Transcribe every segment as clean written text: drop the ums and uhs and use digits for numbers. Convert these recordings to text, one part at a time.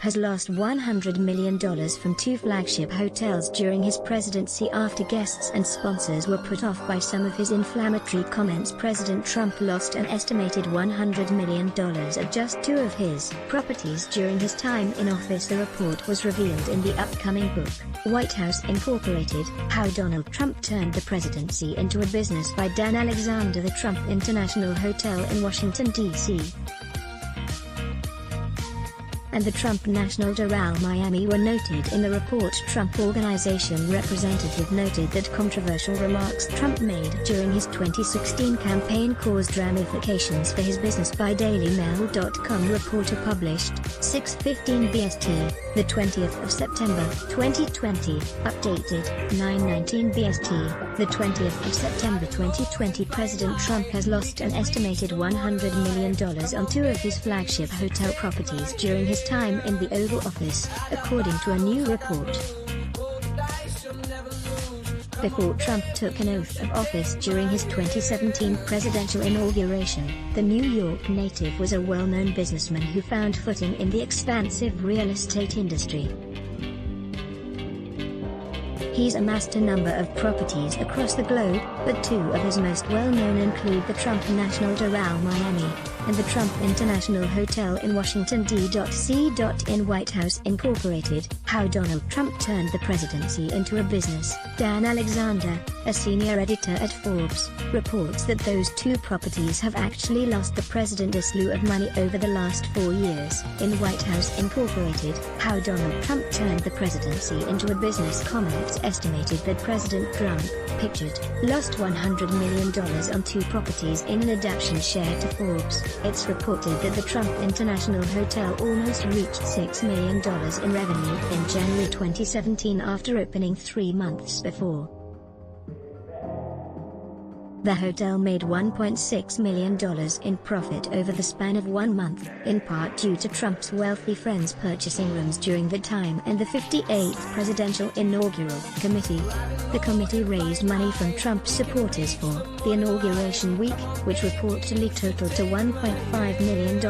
has lost $100 million from two flagship hotels during his presidency after guests and sponsors were put off by some of his inflammatory comments. President Trump lost an estimated $100 million at just two of his properties during his time in office. The report was revealed in the upcoming book, White House Incorporated: How Donald Trump Turned the Presidency into a Business by Dan Alexander. The Trump International Hotel in Washington, D.C. and the Trump National Doral Miami were noted in the report. Trump Organization representative noted that controversial remarks Trump made during his 2016 campaign caused ramifications for his business. By DailyMail.com reporter published, 6:15 BST, the 20th of September, 2020, updated, 9:19 BST, the 20th of September 2020. President Trump has lost an estimated $100 million on two of his flagship hotel properties during his time in the Oval Office, according to a new report. Before Trump took an oath of office during his 2017 presidential inauguration, the New York native was a well-known businessman who found footing in the expansive real estate industry. He's amassed a number of properties across the globe, but two of his most well-known include the Trump National Doral Miami and the Trump International Hotel in Washington, D.C. In White House Incorporated: How Donald Trump Turned the Presidency into a Business, Dan Alexander, a senior editor at Forbes, reports that those two properties have actually lost the president a slew of money over the last 4 years. In White House Incorporated: How Donald Trump Turned the Presidency into a Business, it's estimated that President Trump, pictured, lost $100 million on two properties in an adaptation shared to Forbes. It's reported that the Trump International Hotel almost reached $6 million in revenue in January 2017 after opening 3 months before. The hotel made $1.6 million in profit over the span of 1 month, in part due to Trump's wealthy friends purchasing rooms during the time in the 58th Presidential Inaugural Committee. The committee raised money from Trump supporters for the inauguration week, which reportedly totaled to $1.5 million.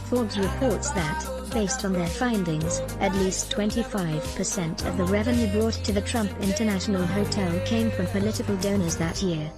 Forbes reports that, based on their findings, at least 25% of the revenue brought to the Trump International Hotel came from political donors that year.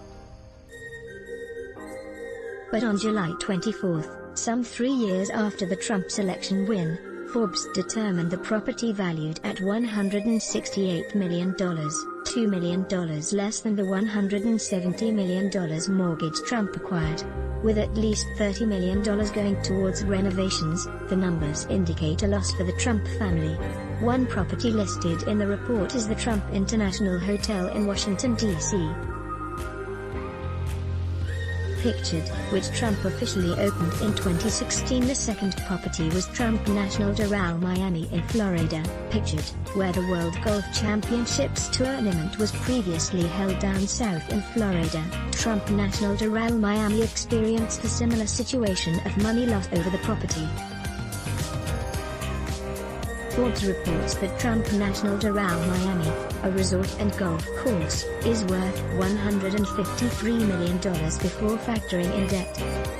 But on July 24, some 3 years after the Trump's election win, Forbes determined the property valued at $168 million, $2 million less than the $170 million mortgage Trump acquired. With at least $30 million going towards renovations, the numbers indicate a loss for the Trump family. One property listed in the report is the Trump International Hotel in Washington, D.C. Pictured, which Trump officially opened in 2016. The second property was Trump National Doral Miami in Florida, pictured, where the World Golf Championships tournament was previously held down south in Florida. Trump National Doral Miami experienced a similar situation of money lost over the property. Forbes reports that Trump National Doral Miami, a resort and golf course, is worth $153 million before factoring in debt.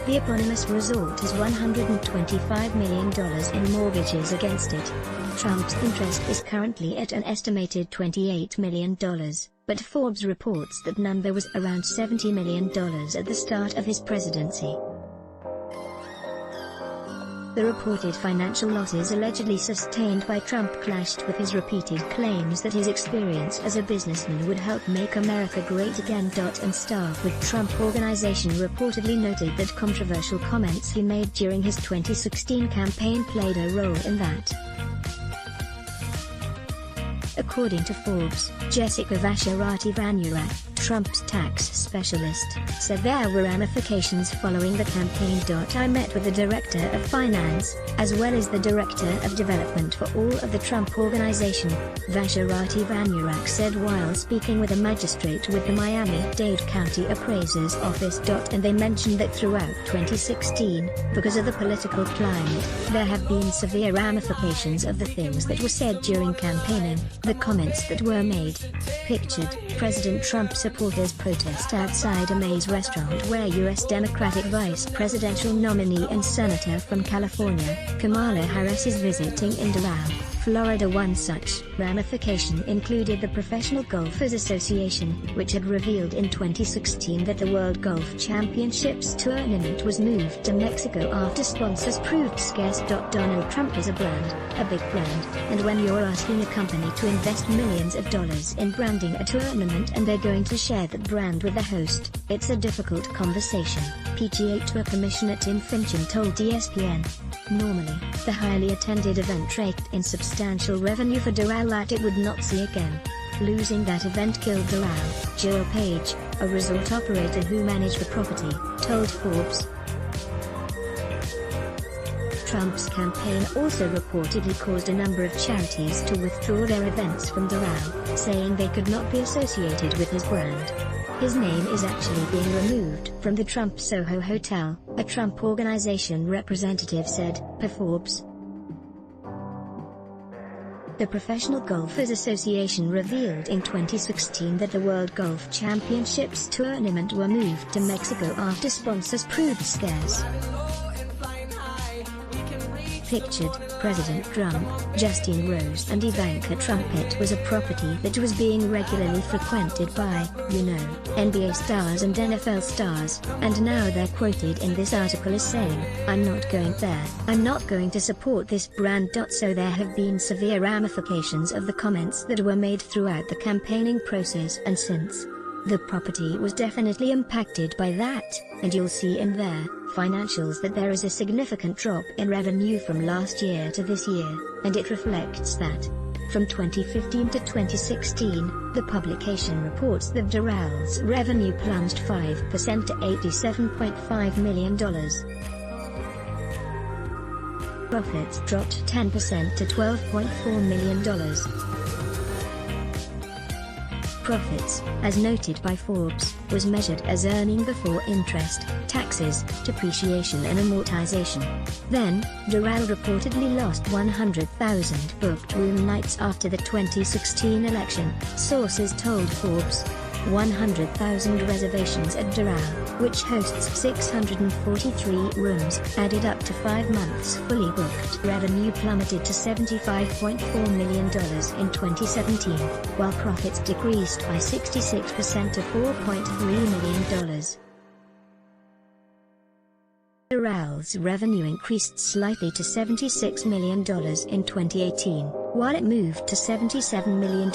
The eponymous resort has $125 million in mortgages against it. Trump's interest is currently at an estimated $28 million, but Forbes reports that number was around $70 million at the start of his presidency. The reported financial losses allegedly sustained by Trump clashed with his repeated claims that his experience as a businessman would help make America great again. And staff with Trump Organization reportedly noted that controversial comments he made during his 2016 campaign played a role in that. According to Forbes, Jessica Vashirati-Vanurak, Trump's tax specialist, said there were ramifications following the campaign. I met with the director of finance, as well as the director of development for all of the Trump Organization, Vashirati-Vanurak said while speaking with a magistrate with the Miami-Dade County Appraiser's Office. And they mentioned that throughout 2016, because of the political climate, there have been severe ramifications of the things that were said during campaigning, the comments that were made. Pictured, President Trump's supporters protest outside a Maze restaurant where U.S. Democratic vice presidential nominee and senator from California, Kamala Harris, is visiting in Doral, Florida. One such ramification included the Professional Golfers Association, which had revealed in 2016 that the World Golf Championships tournament was moved to Mexico after sponsors proved scarce. Donald Trump is a brand, a big brand, and when you're asking a company to invest millions of dollars in branding a tournament and they're going to share that brand with the host, it's a difficult conversation, PGA Tour Commissioner Tim Finchem told ESPN. Normally, the highly attended event raked in substantial revenue for Doral that it would not see again. Losing that event killed Doral, Joel Page, a resort operator who managed the property, told Forbes. Trump's campaign also reportedly caused a number of charities to withdraw their events from Doral, saying they could not be associated with his brand. His name is actually being removed from the Trump Soho Hotel, a Trump Organization representative said, per Forbes. The Professional Golfers Association revealed in 2016 that the World Golf Championships tournament were moved to Mexico after sponsors proved scarce. Pictured, President Trump, Justine Rose and Ivanka Trump. It was a property that was being regularly frequented by, NBA stars and NFL stars, and now they're quoted in this article as saying, "I'm not going there, I'm not going to support this brand." So there have been severe ramifications of the comments that were made throughout the campaigning process and since. The property was definitely impacted by that, and you'll see in their financials that there is a significant drop in revenue from last year to this year, and it reflects that. From 2015 to 2016, the publication reports that Doral's revenue plunged 5% to $87.5 million. Profits dropped 10% to $12.4 million. Profits, as noted by Forbes, was measured as earning before interest, taxes, depreciation and amortization. Then, Doral reportedly lost 100,000 booked room nights after the 2016 election, sources told Forbes. 100,000 reservations at Doral, which hosts 643 rooms, added up to 5 months fully booked. Revenue plummeted to $75.4 million in 2017, while profits decreased by 66% to $4.3 million. Doral's revenue increased slightly to $76 million in 2018, while it moved to $77 million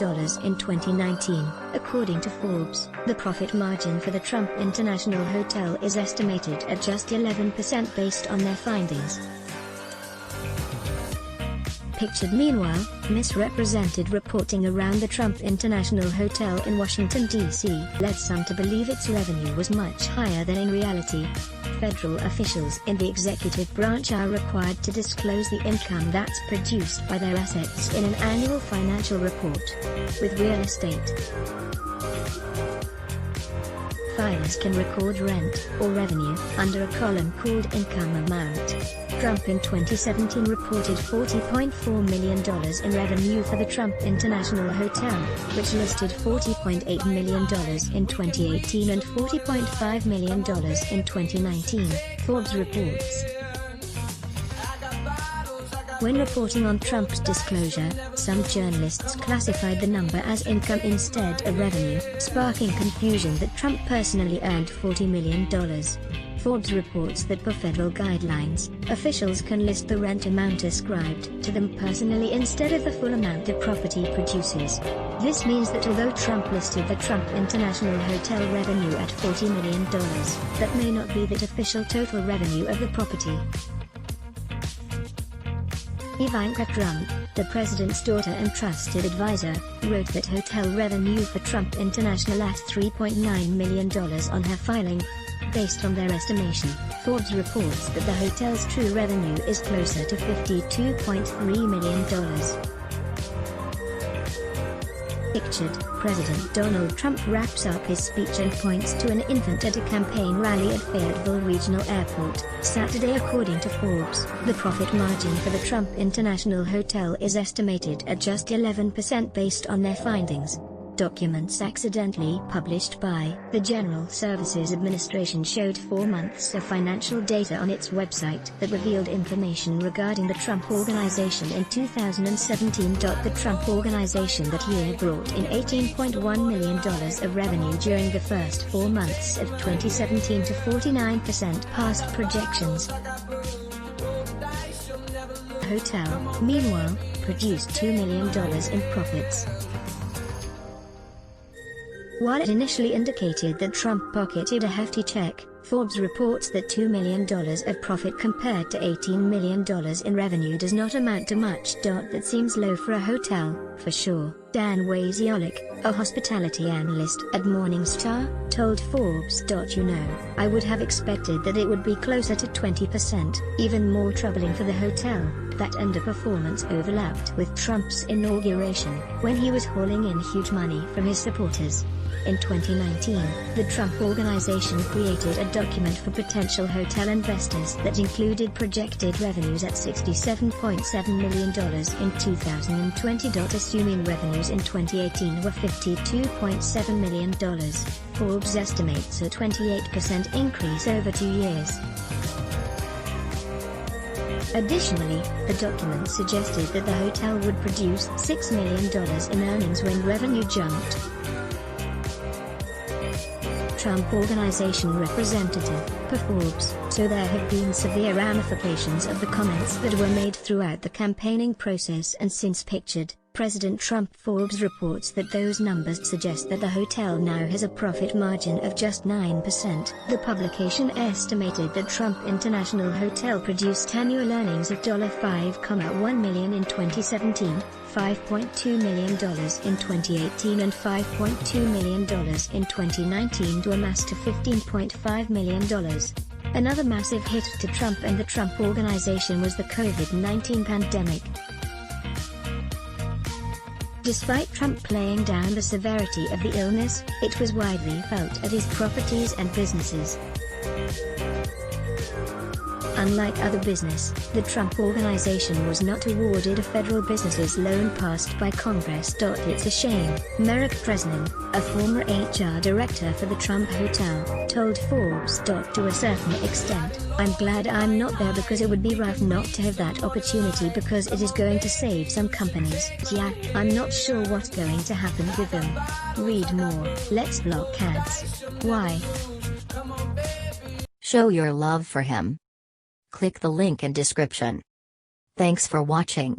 in 2019, according to Forbes. The profit margin for the Trump International Hotel is estimated at just 11% based on their findings. Pictured meanwhile, misrepresented reporting around the Trump International Hotel in Washington, D.C. led some to believe its revenue was much higher than in reality. Federal officials in the executive branch are required to disclose the income that's produced by their assets in an annual financial report. With real estate, filers can record rent, or revenue, under a column called Income Amount. Trump in 2017 reported $40.4 million in revenue for the Trump International Hotel, which listed $40.8 million in 2018 and $40.5 million in 2019, Forbes reports. When reporting on Trump's disclosure, some journalists classified the number as income instead of revenue, sparking confusion that Trump personally earned $40 million. Forbes reports that per federal guidelines, officials can list the rent amount ascribed to them personally instead of the full amount the property produces. This means that although Trump listed the Trump International Hotel revenue at $40 million, that may not be the official total revenue of the property. Ivanka Trump, the president's daughter and trusted advisor, wrote that hotel revenue for Trump International at $3.9 million on her filing. Based on their estimation, Forbes reports that the hotel's true revenue is closer to $52.3 million. Pictured, President Donald Trump wraps up his speech and points to an infant at a campaign rally at Fayetteville Regional Airport, Saturday. According to Forbes, the profit margin for the Trump International Hotel is estimated at just 11% based on their findings. Documents accidentally published by the General Services Administration showed 4 months of financial data on its website that revealed information regarding the Trump Organization in 2017. The Trump Organization that year brought in $18.1 million of revenue during the first 4 months of 2017 to 49% past projections. The hotel, meanwhile, produced $2 million in profits. While it initially indicated that Trump pocketed a hefty check, Forbes reports that $2 million of profit compared to $18 million in revenue does not amount to much. That seems low for a hotel, for sure. Dan Wasiolek, a hospitality analyst at Morningstar, told Forbes. I would have expected that it would be closer to 20%. Even more troubling for the hotel, that underperformance overlapped with Trump's inauguration, when he was hauling in huge money from his supporters. In 2019, the Trump Organization created a document for potential hotel investors that included projected revenues at $67.7 million in 2020. Assuming revenues in 2018 were $52.7 million, Forbes estimates a 28% increase over 2 years. Additionally, the document suggested that the hotel would produce $6 million in earnings when revenue jumped. Trump Organization representative, per Forbes, so there have been severe ramifications of the comments that were made throughout the campaigning process and since pictured. President Trump. Forbes reports that those numbers suggest that the hotel now has a profit margin of just 9%. The publication estimated that Trump International Hotel produced annual earnings of $5.1 million in 2017, $5.2 million in 2018 and $5.2 million in 2019 to amass to $15.5 million. Another massive hit to Trump and the Trump Organization was the COVID-19 pandemic. Despite Trump playing down the severity of the illness, it was widely felt at his properties and businesses. Unlike other business, the Trump Organization was not awarded a federal business loan passed by Congress. It's a shame, Merrick Bresnan, a former HR director for the Trump Hotel, told Forbes. To a certain extent, I'm glad I'm not there because it would be rough not to have that opportunity because it is going to save some companies. Yeah, I'm not sure what's going to happen with them. Read more. Let's block ads. Why? Show your love for him. Click the link in description. Thanks for watching.